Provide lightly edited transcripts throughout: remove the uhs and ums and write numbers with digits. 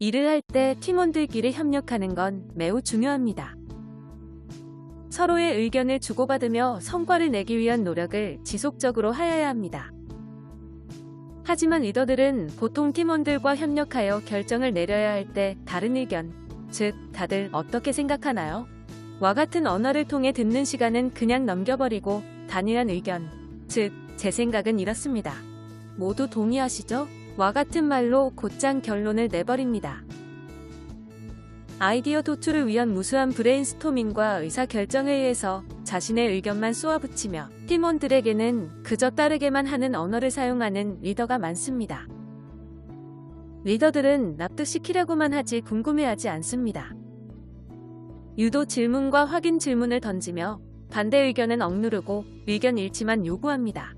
일을 할 때 팀원들끼리 협력하는 건 매우 중요합니다. 서로의 의견을 주고받으며 성과를 내기 위한 노력을 지속적으로 하여야 합니다. 하지만 리더들은 보통 팀원들과 협력하여 결정을 내려야 할 때 다른 의견, 즉 다들 어떻게 생각하나요? 와 같은 언어를 통해 듣는 시간은 그냥 넘겨버리고 단일한 의견, 즉 제 생각은 이렇습니다. 모두 동의하시죠? 와 같은 말로 곧장 결론을 내버립니다. 아이디어 도출을 위한 무수한 브레인스토밍과 의사결정회의에서 자신의 의견만 쏘아붙이며 팀원들에게는 그저 따르게만 하는 언어를 사용하는 리더가 많습니다. 리더들은 납득시키려고만 하지 궁금해하지 않습니다. 유도 질문과 확인 질문을 던지며 반대 의견은 억누르고 의견 일치만 요구합니다.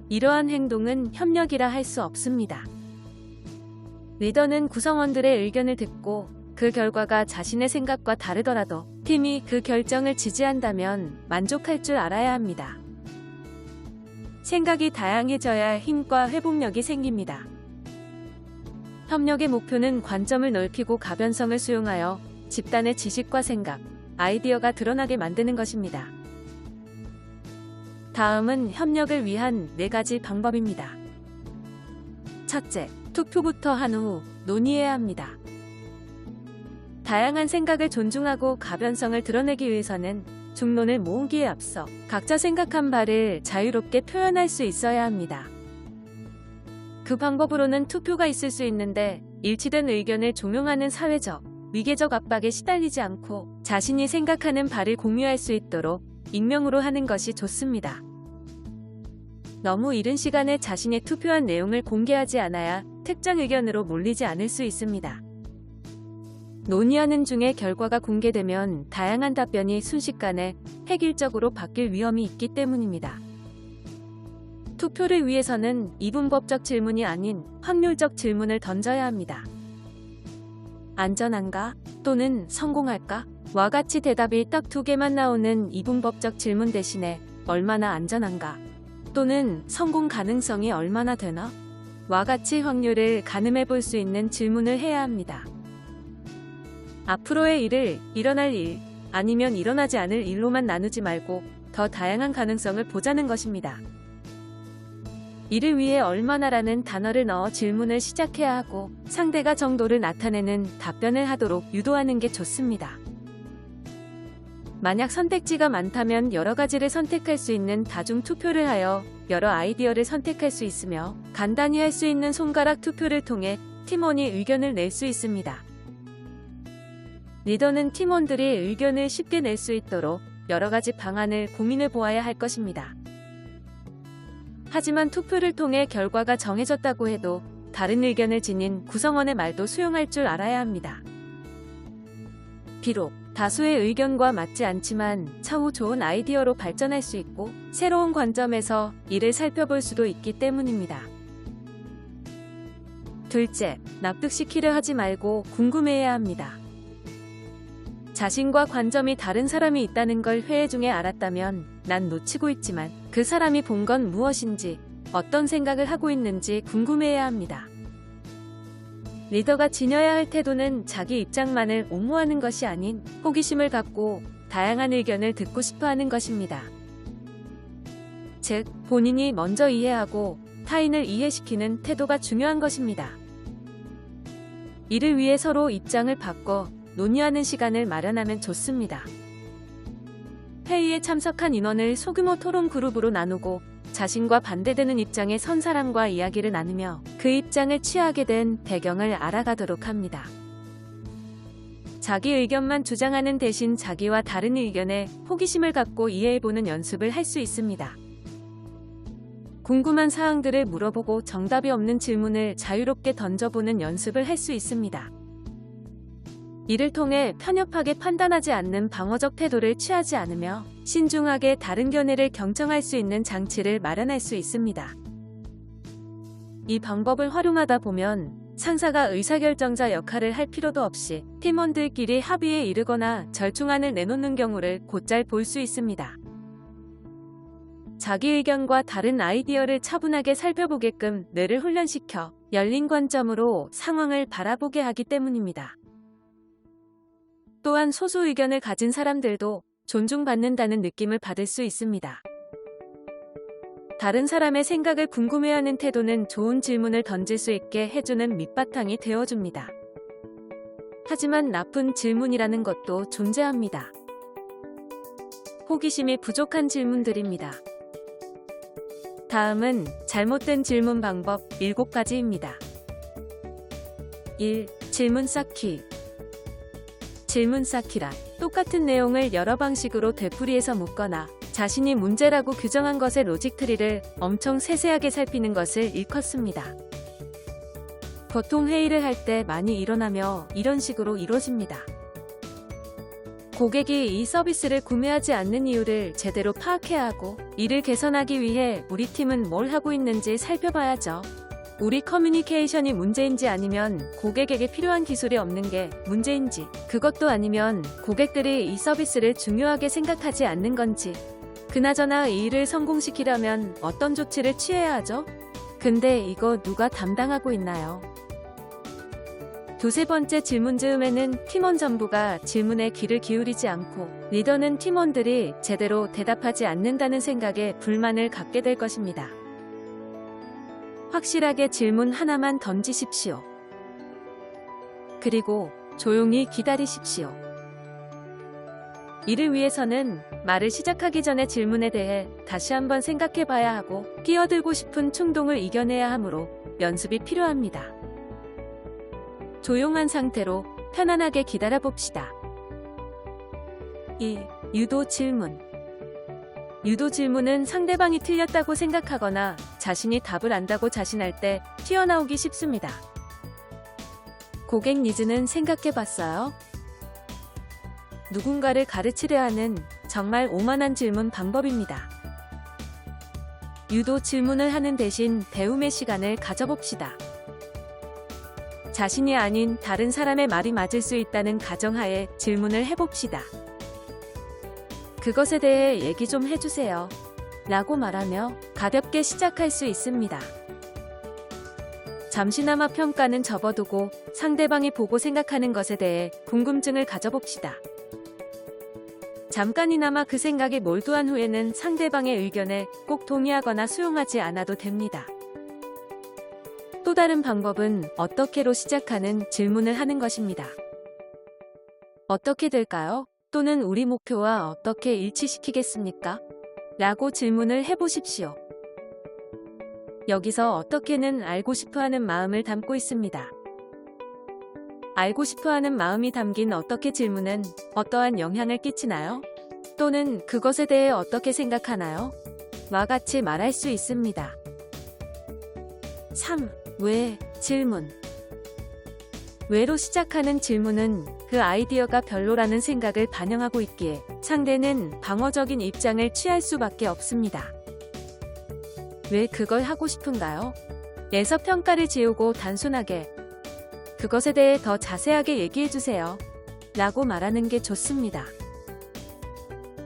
이러한 행동은 협력이라 할 수 없습니다. 리더는 구성원들의 의견을 듣고 그 결과가 자신의 생각과 다르더라도 팀이 그 결정을 지지한다면 만족할 줄 알아야 합니다. 생각이 다양해져야 힘과 회복력이 생깁니다. 협력의 목표는 관점을 넓히고 가변성을 수용하여 집단의 지식과 생각, 아이디어가 드러나게 만드는 것입니다. 다음은 협력을 위한 4가지 방법입니다. 첫째, 투표부터 한 후 논의해야 합니다. 다양한 생각을 존중하고 가변성을 드러내기 위해서는 중론을 모으기에 앞서 각자 생각한 바를 자유롭게 표현할 수 있어야 합니다. 그 방법으로는 투표가 있을 수 있는데 일치된 의견을 종용하는 사회적, 위계적 압박에 시달리지 않고 자신이 생각하는 바를 공유할 수 있도록 익명으로 하는 것이 좋습니다. 너무 이른 시간에 자신이 투표한 내용을 공개하지 않아야 특정 의견으로 몰리지 않을 수 있습니다. 논의하는 중에 결과가 공개되면 다양한 답변이 순식간에 획일적으로 바뀔 위험이 있기 때문입니다. 투표를 위해서는 이분법적 질문이 아닌 확률적 질문을 던져야 합니다. 안전한가? 또는 성공할까? 와 같이 대답이 딱 2개만 나오는 이분법적 질문 대신에 얼마나 안전한가? 또는 성공 가능성이 얼마나 되나? 와 같이 확률을 가늠해 볼 수 있는 질문을 해야 합니다. 앞으로의 일을 일어날 일, 아니면 일어나지 않을 일로만 나누지 말고 더 다양한 가능성을 보자는 것입니다. 이를 위해 얼마나라는 단어를 넣어 질문을 시작해야 하고 상대가 정도를 나타내는 답변을 하도록 유도하는 게 좋습니다. 만약 선택지가 많다면 여러 가지를 선택할 수 있는 다중 투표를 하여 여러 아이디어를 선택할 수 있으며 간단히 할 수 있는 손가락 투표를 통해 팀원이 의견을 낼 수 있습니다. 리더는 팀원들이 의견을 쉽게 낼 수 있도록 여러 가지 방안을 고민해 보아야 할 것입니다. 하지만 투표를 통해 결과가 정해졌다고 해도 다른 의견을 지닌 구성원의 말도 수용할 줄 알아야 합니다. 비록 다수의 의견과 맞지 않지만 차후 좋은 아이디어로 발전할 수 있고 새로운 관점에서 이를 살펴볼 수도 있기 때문입니다. 둘째, 납득시키려 하지 말고 궁금해해야 합니다. 자신과 관점이 다른 사람이 있다는 걸 회의 중에 알았다면 난 놓치고 있지만 그 사람이 본 건 무엇인지, 어떤 생각을 하고 있는지 궁금해해야 합니다. 리더가 지녀야 할 태도는 자기 입장만을 옹호하는 것이 아닌 호기심을 갖고 다양한 의견을 듣고 싶어 하는 것입니다. 즉, 본인이 먼저 이해하고 타인을 이해시키는 태도가 중요한 것입니다. 이를 위해 서로 입장을 바꿔 논의하는 시간을 마련하면 좋습니다. 회의에 참석한 인원을 소규모 토론 그룹으로 나누고 자신과 반대되는 입장에 선 사람과 이야기를 나누며 그 입장을 취하게 된 배경을 알아가도록 합니다. 자기 의견만 주장하는 대신 자기와 다른 의견에 호기심을 갖고 이해해보는 연습을 할 수 있습니다. 궁금한 사항들을 물어보고 정답이 없는 질문을 자유롭게 던져보는 연습을 할 수 있습니다. 이를 통해 편협하게 판단하지 않는 방어적 태도를 취하지 않으며 신중하게 다른 견해를 경청할 수 있는 장치를 마련할 수 있습니다. 이 방법을 활용하다 보면 상사가 의사결정자 역할을 할 필요도 없이 팀원들끼리 합의에 이르거나 절충안을 내놓는 경우를 곧잘 볼 수 있습니다. 자기 의견과 다른 아이디어를 차분하게 살펴보게끔 뇌를 훈련시켜 열린 관점으로 상황을 바라보게 하기 때문입니다. 또한 소수 의견을 가진 사람들도 존중받는다는 느낌을 받을 수 있습니다. 다른 사람의 생각을 궁금해하는 태도는 좋은 질문을 던질 수 있게 해주는 밑바탕이 되어줍니다. 하지만 나쁜 질문이라는 것도 존재합니다. 호기심이 부족한 질문들입니다. 다음은 잘못된 질문 방법 7가지입니다. 1. 질문 쌓기. 질문 쌓기란 똑같은 내용을 여러 방식으로 되풀이해서 묻거나 자신이 문제라고 규정한 것의 로직 트리를 엄청 세세하게 살피는 것을 일컫습니다. 보통 회의를 할 때 많이 일어나며 이런 식으로 이루어집니다. 고객이 이 서비스를 구매하지 않는 이유를 제대로 파악해야 하고 이를 개선하기 위해 우리 팀은 뭘 하고 있는지 살펴봐야죠. 우리 커뮤니케이션이 문제인지 아니면 고객에게 필요한 기술이 없는 게 문제인지, 그것도 아니면 고객들이 이 서비스를 중요하게 생각하지 않는 건지, 그나저나 이 일을 성공시키려면 어떤 조치를 취해야 하죠? 근데 이거 누가 담당하고 있나요? 두세 번째 질문 즈음에는 팀원 전부가 질문에 귀를 기울이지 않고 리더는 팀원들이 제대로 대답하지 않는다는 생각에 불만을 갖게 될 것입니다. 확실하게 질문 하나만 던지십시오. 그리고 조용히 기다리십시오. 이를 위해서는 말을 시작하기 전에 질문에 대해 다시 한번 생각해 봐야 하고 끼어들고 싶은 충동을 이겨내야 하므로 연습이 필요합니다. 조용한 상태로 편안하게 기다려 봅시다. 2. 유도 질문. 유도 질문은 상대방이 틀렸다고 생각하거나 자신이 답을 안다고 자신할 때 튀어나오기 쉽습니다. 고객 니즈는 생각해 봤어요? 누군가를 가르치려 하는 정말 오만한 질문 방법입니다. 유도 질문을 하는 대신 배움의 시간을 가져봅시다. 자신이 아닌 다른 사람의 말이 맞을 수 있다는 가정하에 질문을 해봅시다. 그것에 대해 얘기 좀 해주세요. 라고 말하며 가볍게 시작할 수 있습니다. 잠시나마 평가는 접어두고 상대방이 보고 생각하는 것에 대해 궁금증을 가져봅시다. 잠깐이나마 그 생각에 몰두한 후에는 상대방의 의견에 꼭 동의하거나 수용하지 않아도 됩니다. 또 다른 방법은 어떻게로 시작하는 질문을 하는 것입니다. 어떻게 될까요? 또는 우리 목표와 어떻게 일치시키겠습니까? 라고 질문을 해보십시오. 여기서 어떻게는 알고 싶어하는 마음을 담고 있습니다. 알고 싶어하는 마음이 담긴 어떻게 질문은 어떠한 영향을 끼치나요? 또는 그것에 대해 어떻게 생각하나요? 와 같이 말할 수 있습니다. 3. 왜? 질문. 왜로 시작하는 질문은 그 아이디어가 별로라는 생각을 반영하고 있기에 상대는 방어적인 입장을 취할 수밖에 없습니다. 왜 그걸 하고 싶은가요? 에서 평가를 지우고 단순하게 그것에 대해 더 자세하게 얘기해주세요. 라고 말하는 게 좋습니다.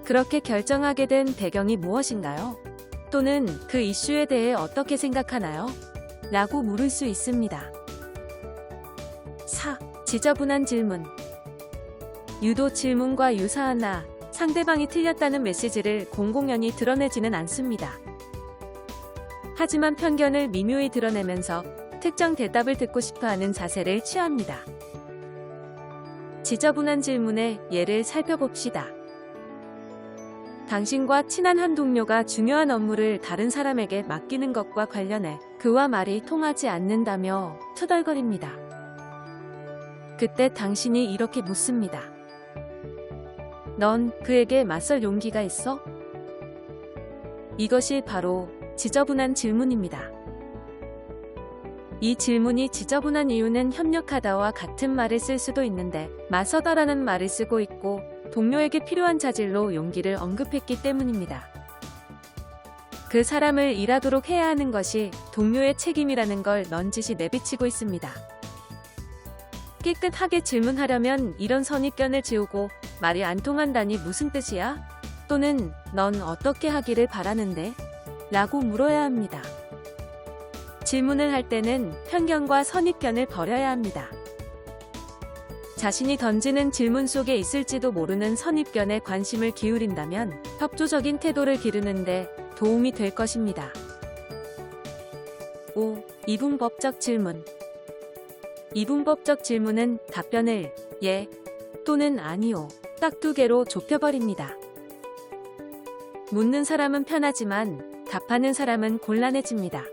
그렇게 결정하게 된 배경이 무엇인가요? 또는 그 이슈에 대해 어떻게 생각하나요? 라고 물을 수 있습니다. 4. 지저분한 질문. 유도 질문과 유사하나 상대방이 틀렸다는 메시지를 공공연히 드러내지는 않습니다. 하지만 편견을 미묘히 드러내면서 특정 대답을 듣고 싶어하는 자세를 취합니다. 지저분한 질문의 예를 살펴봅시다. 당신과 친한 한 동료가 중요한 업무를 다른 사람에게 맡기는 것과 관련해 그와 말이 통하지 않는다며 투덜거립니다. 그때 당신이 이렇게 묻습니다. 넌 그에게 맞설 용기가 있어? 이것이 바로 지저분한 질문입니다. 이 질문이 지저분한 이유는 협력하다와 같은 말을 쓸 수도 있는데 맞서다라는 말을 쓰고 있고 동료에게 필요한 자질로 용기를 언급했기 때문입니다. 그 사람을 일하도록 해야 하는 것이 동료의 책임이라는 걸 넌지시 내비치고 있습니다. 깨끗하게 질문하려면 이런 선입견을 지우고 말이 안 통한다니 무슨 뜻이야? 또는 넌 어떻게 하기를 바라는데? 라고 물어야 합니다. 질문을 할 때는 편견과 선입견을 버려야 합니다. 자신이 던지는 질문 속에 있을지도 모르는 선입견에 관심을 기울인다면 협조적인 태도를 기르는데 도움이 될 것입니다. 5. 이분법적 질문. 이분법적 질문은 답변을 예 또는 아니요 딱 두 개로 좁혀버립니다. 묻는 사람은 편하지만 답하는 사람은 곤란해집니다.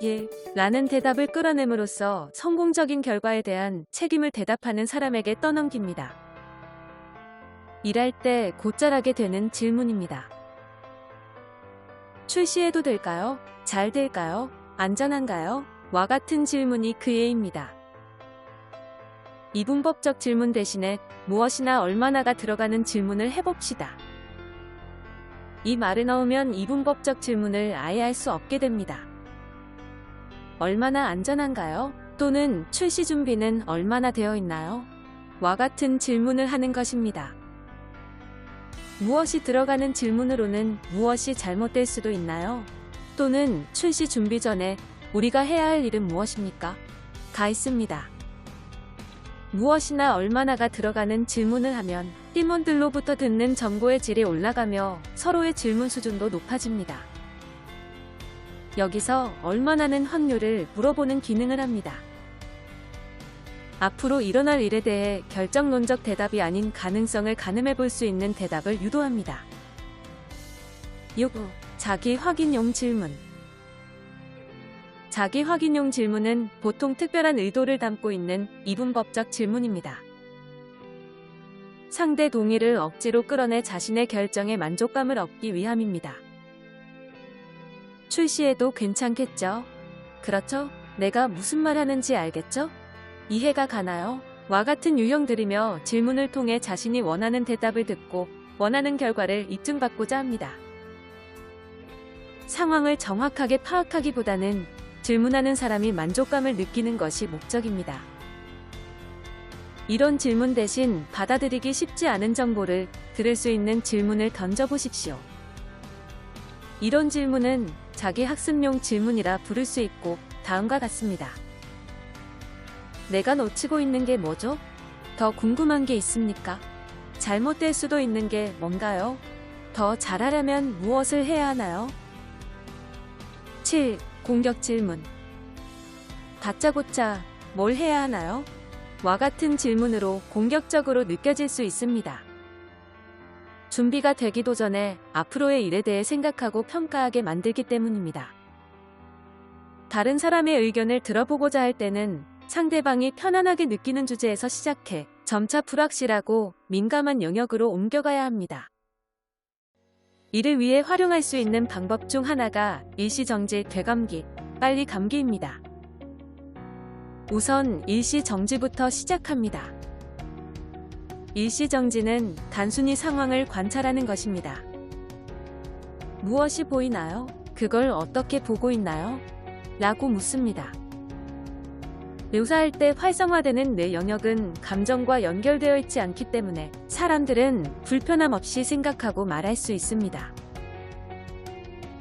예 라는 대답을 끌어냄으로써 성공적인 결과에 대한 책임을 대답하는 사람에게 떠넘깁니다. 일할 때 곧잘하게 되는 질문입니다. 출시해도 될까요? 잘 될까요? 안전한가요? 와 같은 질문이 그 예입니다. 이분법적 질문 대신에 무엇이나 얼마나가 들어가는 질문을 해봅시다. 이 말을 넣으면 이분법적 질문을 아예 할 수 없게 됩니다. 얼마나 안전한가요? 또는 출시 준비는 얼마나 되어 있나요? 와 같은 질문을 하는 것입니다. 무엇이 들어가는 질문으로는 무엇이 잘못될 수도 있나요? 또는 출시 준비 전에 우리가 해야 할 일은 무엇입니까? 가 있습니다. 무엇이나 얼마나가 들어가는 질문을 하면 팀원들로부터 듣는 정보의 질이 올라가며 서로의 질문 수준도 높아집니다. 여기서 얼마나는 확률을 물어보는 기능을 합니다. 앞으로 일어날 일에 대해 결정론적 대답이 아닌 가능성을 가늠해 볼 수 있는 대답을 유도합니다. 6. 자기 확인용 질문. 자기 확인용 질문은 보통 특별한 의도를 담고 있는 이분법적 질문입니다. 상대 동의를 억지로 끌어내 자신의 결정에 만족감을 얻기 위함입니다. 출시해도 괜찮겠죠? 그렇죠? 내가 무슨 말 하는지 알겠죠? 이해가 가나요? 와 같은 유형들이며 질문을 통해 자신이 원하는 대답을 듣고 원하는 결과를 입증받고자 합니다. 상황을 정확하게 파악하기보다는 질문하는 사람이 만족감을 느끼는 것이 목적입니다. 이런 질문 대신 받아들이기 쉽지 않은 정보를 들을 수 있는 질문을 던져보십시오. 이런 질문은 자기 학습용 질문이라 부를 수 있고 다음과 같습니다. 내가 놓치고 있는 게 뭐죠? 더 궁금한 게 있습니까? 잘못될 수도 있는 게 뭔가요? 더 잘하려면 무엇을 해야 하나요? 7. 공격 질문. 다짜고짜 뭘 해야 하나요? 와 같은 질문으로 공격적으로 느껴질 수 있습니다. 준비가 되기도 전에 앞으로의 일에 대해 생각하고 평가하게 만들기 때문입니다. 다른 사람의 의견을 들어보고자 할 때는 상대방이 편안하게 느끼는 주제에서 시작해 점차 불확실하고 민감한 영역으로 옮겨가야 합니다. 이를 위해 활용할 수 있는 방법 중 하나가 일시정지 되감기, 빨리 감기입니다. 우선 일시정지부터 시작합니다. 일시정지는 단순히 상황을 관찰하는 것입니다. 무엇이 보이나요? 그걸 어떻게 보고 있나요? 라고 묻습니다. 묘사할 때 활성화되는 내 영역은 감정과 연결되어 있지 않기 때문에 사람들은 불편함 없이 생각하고 말할 수 있습니다.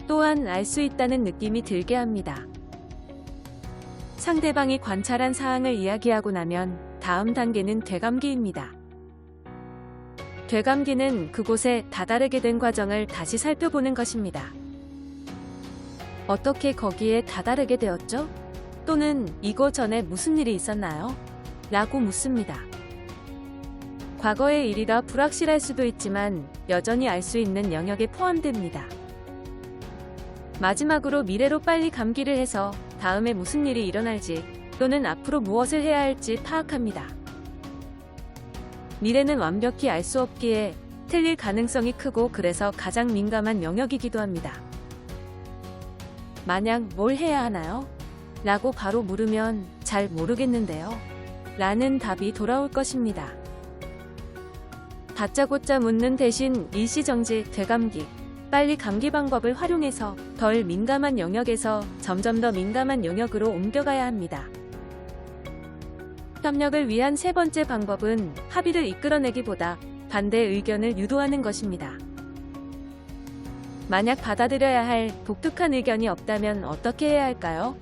또한 알 수 있다는 느낌이 들게 합니다. 상대방이 관찰한 사항을 이야기하고 나면 다음 단계는 되감기입니다. 되감기는 그곳에 다다르게 된 과정을 다시 살펴보는 것입니다. 어떻게 거기에 다다르게 되었죠? 또는 이거 전에 무슨 일이 있었나요? 라고 묻습니다. 과거의 일이라 불확실할 수도 있지만 여전히 알 수 있는 영역에 포함됩니다. 마지막으로 미래로 빨리 감기를 해서 다음에 무슨 일이 일어날지 또는 앞으로 무엇을 해야 할지 파악합니다. 미래는 완벽히 알 수 없기에 틀릴 가능성이 크고 그래서 가장 민감한 영역이기도 합니다. 만약 뭘 해야 하나요? 라고 바로 물으면 잘 모르겠는데요. 라는 답이 돌아올 것입니다. 다짜고짜 묻는 대신 일시정지, 되감기, 빨리 감기 방법을 활용해서 덜 민감한 영역에서 점점 더 민감한 영역으로 옮겨가야 합니다. 협력을 위한 세 번째 방법은 합의를 이끌어내기보다 반대 의견을 유도하는 것입니다. 만약 받아들여야 할 독특한 의견이 없다면 어떻게 해야 할까요?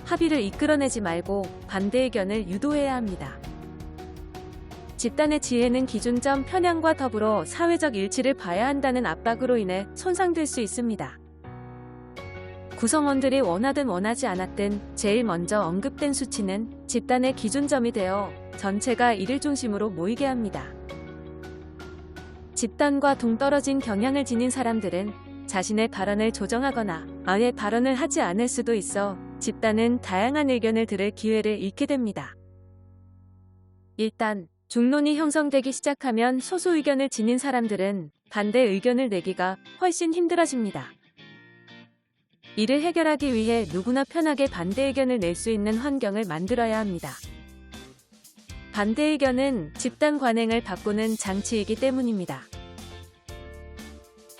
합의를 이끌어내지 말고 반대 의견을 유도해야 합니다. 집단의 지혜는 기준점 편향과 더불어 사회적 일치를 봐야 한다는 압박으로 인해 손상될 수 있습니다. 구성원들이 원하든 원하지 않았든 제일 먼저 언급된 수치는 집단의 기준점이 되어 전체가 이를 중심으로 모이게 합니다. 집단과 동떨어진 경향을 지닌 사람들은 자신의 발언을 조정하거나 아예 발언을 하지 않을 수도 있어 집단은 다양한 의견을 들을 기회를 잃게 됩니다. 일단 중론이 형성되기 시작하면 소수 의견을 지닌 사람들은 반대 의견을 내기가 훨씬 힘들어집니다. 이를 해결하기 위해 누구나 편하게 반대 의견을 낼 수 있는 환경을 만들어야 합니다. 반대 의견은 집단 관행을 바꾸는 장치이기 때문입니다.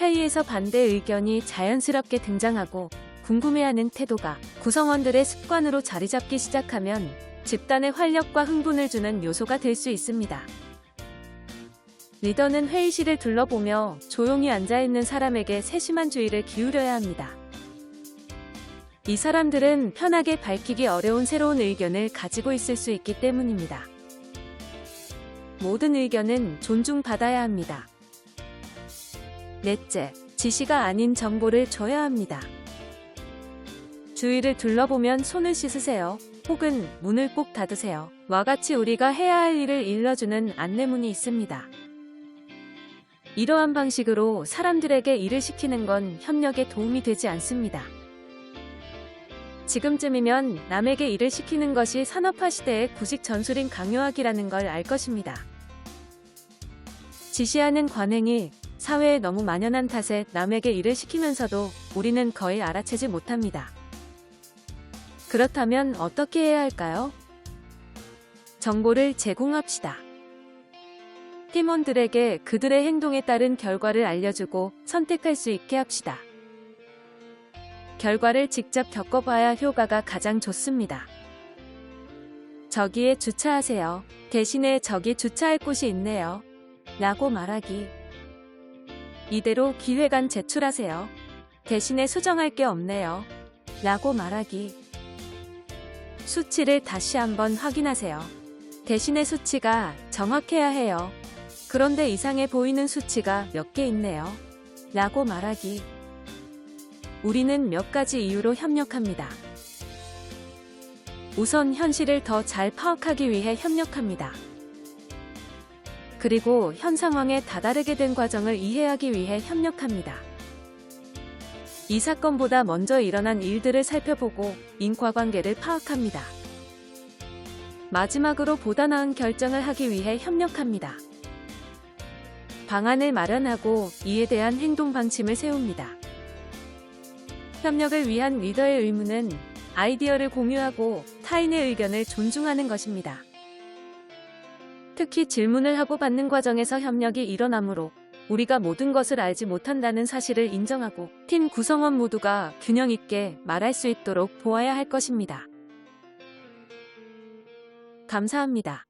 회의에서 반대 의견이 자연스럽게 등장하고 궁금해하는 태도가 구성원들의 습관으로 자리 잡기 시작하면 집단의 활력과 흥분을 주는 요소가 될 수 있습니다. 리더는 회의실을 둘러보며 조용히 앉아있는 사람에게 세심한 주의를 기울여야 합니다. 이 사람들은 편하게 밝히기 어려운 새로운 의견을 가지고 있을 수 있기 때문입니다. 모든 의견은 존중받아야 합니다. 넷째, 지시가 아닌 정보를 줘야 합니다. 주위를 둘러보면 손을 씻으세요. 혹은 문을 꼭 닫으세요. 와 같이 우리가 해야 할 일을 일러주는 안내문이 있습니다. 이러한 방식으로 사람들에게 일을 시키는 건 협력에 도움이 되지 않습니다. 지금쯤이면 남에게 일을 시키는 것이 산업화 시대의 구식 전술인 강요하기라는 걸 알 것입니다. 지시하는 관행이 사회에 너무 만연한 탓에 남에게 일을 시키면서도 우리는 거의 알아채지 못합니다. 그렇다면 어떻게 해야 할까요? 정보를 제공합시다. 팀원들에게 그들의 행동에 따른 결과를 알려주고 선택할 수 있게 합시다. 결과를 직접 겪어봐야 효과가 가장 좋습니다. 저기에 주차하세요. 대신에 저기 주차할 곳이 있네요. 라고 말하기. 이대로 기획안 제출하세요. 대신에 수정할 게 없네요. 라고 말하기. 수치를 다시 한번 확인하세요. 대신에 수치가 정확해야 해요. 그런데 이상해 보이는 수치가 몇 개 있네요. 라고 말하기. 우리는 몇 가지 이유로 협력합니다. 우선 현실을 더 잘 파악하기 위해 협력합니다. 그리고 현 상황에 다다르게 된 과정을 이해하기 위해 협력합니다. 이 사건보다 먼저 일어난 일들을 살펴보고 인과관계를 파악합니다. 마지막으로 보다 나은 결정을 하기 위해 협력합니다. 방안을 마련하고 이에 대한 행동 방침을 세웁니다. 협력을 위한 리더의 의무는 아이디어를 공유하고 타인의 의견을 존중하는 것입니다. 특히 질문을 하고 받는 과정에서 협력이 일어나므로 우리가 모든 것을 알지 못한다는 사실을 인정하고 팀 구성원 모두가 균형 있게 말할 수 있도록 도와야 할 것입니다. 감사합니다.